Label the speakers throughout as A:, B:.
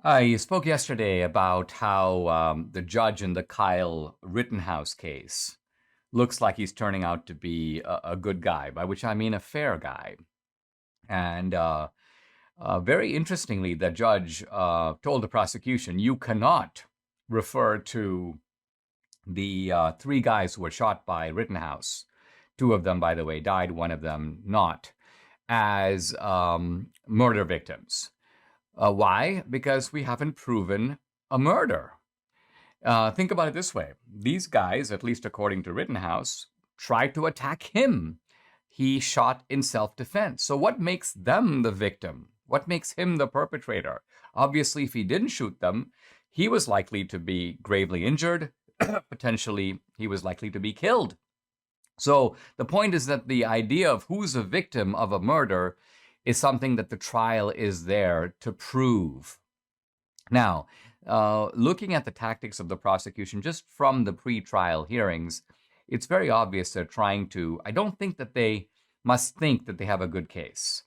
A: I spoke yesterday about how the judge in the Kyle Rittenhouse case looks like he's turning out to be a good guy, by which I mean a fair guy. And very interestingly, the judge told the prosecution, you cannot refer to the three guys who were shot by Rittenhouse. Two of them, by the way, died, one of them not, as murder victims. Why? Because we haven't proven a murder. Think about it this way. These guys, at least according to Rittenhouse, tried to attack him. He shot in self-defense. So what makes them the victim? What makes him the perpetrator? Obviously, if he didn't shoot them, he was likely to be gravely injured. Potentially, he was likely to be killed. So the point is that the idea of who's a victim of a murder is something that the trial is there to prove. Now, looking at the tactics of the prosecution just from the pre-trial hearings, it's very obvious they're trying to, I don't think that they must think that they have a good case.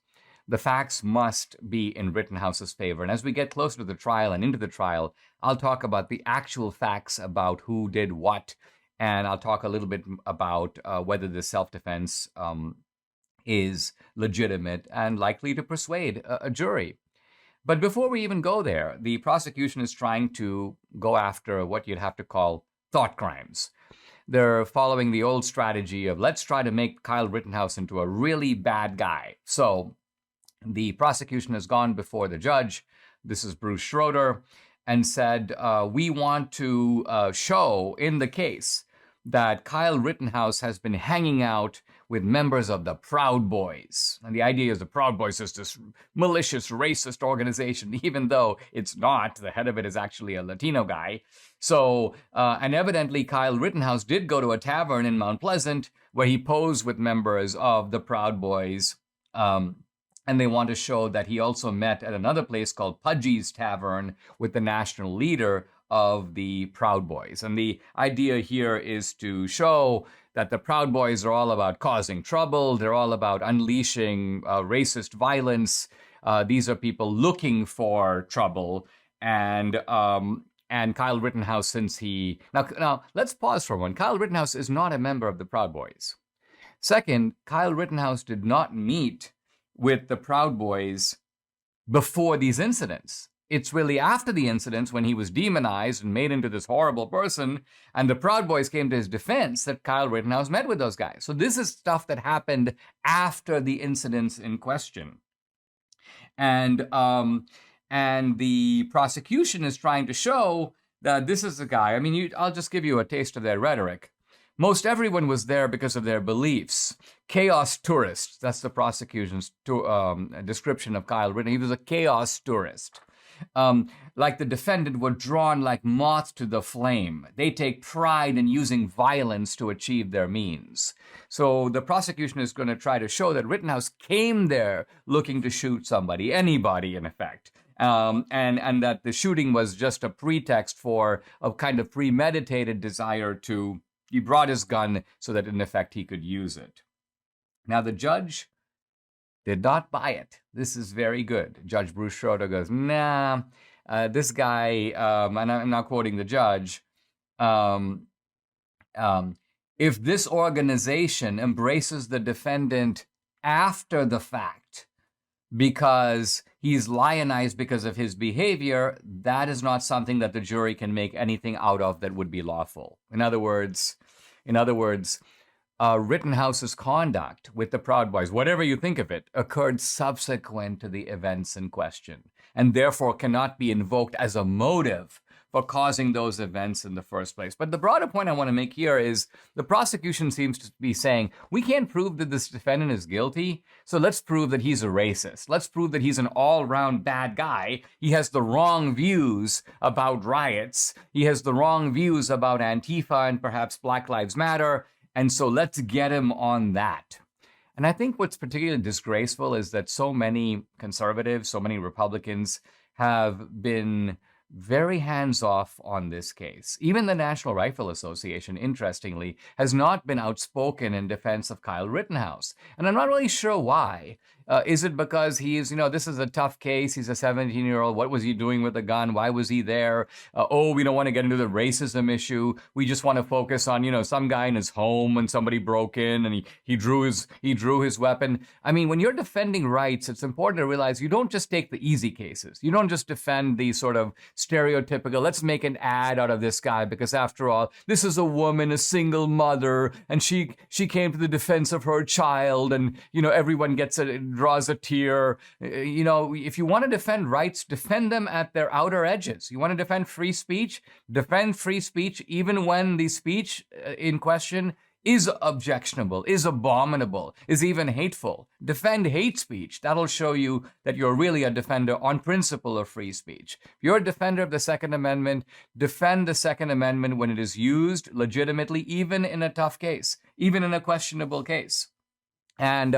A: The facts must be in Rittenhouse's favor. And as we get closer to the trial and into the trial, I'll talk about the actual facts about who did what, and I'll talk a little bit about whether the self-defense is legitimate and likely to persuade a jury. But before we even go there, the prosecution is trying to go after what you'd have to call thought crimes. They're following the old strategy of let's try to make Kyle Rittenhouse into a really bad guy. So the prosecution has gone before the judge, this is Bruce Schroeder, and said, we want to show in the case that Kyle Rittenhouse has been hanging out with members of the Proud Boys. And the idea is the Proud Boys is this malicious, racist organization, even though it's not. The head of it is actually a Latino guy. So, and evidently Kyle Rittenhouse did go to a tavern in Mount Pleasant where he posed with members of the Proud Boys. And they want to show that he also met at another place called Pudgy's Tavern with the national leader of the Proud Boys. And the idea here is to show that the Proud Boys are all about causing trouble. They're all about unleashing racist violence. These are people looking for trouble. And Kyle Rittenhouse, since he... Now, let's pause for a moment. Kyle Rittenhouse is not a member of the Proud Boys. Second, Kyle Rittenhouse did not meet with the Proud Boys before these incidents. It's really after the incidents when he was demonized and made into this horrible person, and the Proud Boys came to his defense, that Kyle Rittenhouse met with those guys. So this is stuff that happened after the incidents in question. And the prosecution is trying to show that this is a guy. I mean, I'll just give you a taste of their rhetoric. Most everyone was there because of their beliefs. Chaos tourist. That's the prosecution's description of Kyle Rittenhouse. He was a chaos tourist. Like the defendant were drawn like moths to the flame. They take pride in using violence to achieve their means. So the prosecution is going to try to show that Rittenhouse came there looking to shoot somebody, anybody in effect. And that the shooting was just a pretext for a kind of premeditated desire to... He brought his gun so that, in effect, he could use it. Now, the judge did not buy it. This is very good. Judge Bruce Schroeder goes, nah, this guy, and I'm not quoting the judge, if this organization embraces the defendant after the fact because he's lionized because of his behavior, that is not something that the jury can make anything out of that would be lawful. In other words, Rittenhouse's conduct with the Proud Boys, whatever you think of it, occurred subsequent to the events in question, and therefore cannot be invoked as a motive for causing those events in the first place. But the broader point I want to make here is the prosecution seems to be saying, we can't prove that this defendant is guilty, so let's prove that he's a racist. Let's prove that he's an all-round bad guy. He has the wrong views about riots. He has the wrong views about Antifa and perhaps Black Lives Matter, and so let's get him on that. And I think what's particularly disgraceful is that so many conservatives, so many Republicans have been very hands-off on this case. Even the National Rifle Association, interestingly, has not been outspoken in defense of Kyle Rittenhouse. And I'm not really sure why. Is it because he's, this is a tough case. He's a 17-year-old. What was he doing with a gun? Why was he there? We don't want to get into the racism issue. We just want to focus on, some guy in his home when somebody broke in and he drew his weapon. I mean, when you're defending rights, it's important to realize you don't just take the easy cases. You don't just defend the sort of stereotypical, let's make an ad out of this guy because after all, this is a woman, a single mother, and she came to the defense of her child, and everyone draws a tear. If you want to defend rights, defend them at their outer edges. You want to defend free speech, even when the speech in question is objectionable, is abominable, is even hateful. Defend hate speech. That'll show you that you're really a defender on principle of free speech. If you're a defender of the Second Amendment, defend the Second Amendment when it is used legitimately, even in a tough case, even in a questionable case. And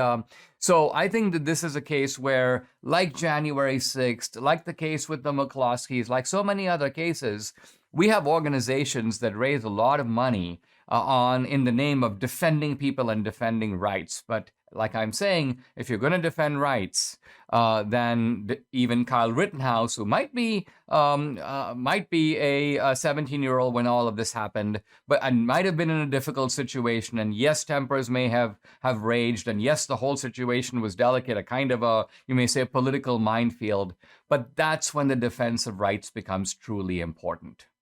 A: so I think that this is a case where, like January 6th, like the case with the McCloskeys, like so many other cases, we have organizations that raise a lot of money in the name of defending people and defending rights. But like I'm saying, if you're going to defend rights, then even Kyle Rittenhouse, who might be a 17-year-old when all of this happened, and might have been in a difficult situation. And yes, tempers may have raged. And yes, the whole situation was delicate, a kind of you may say, a political minefield. But that's when the defense of rights becomes truly important.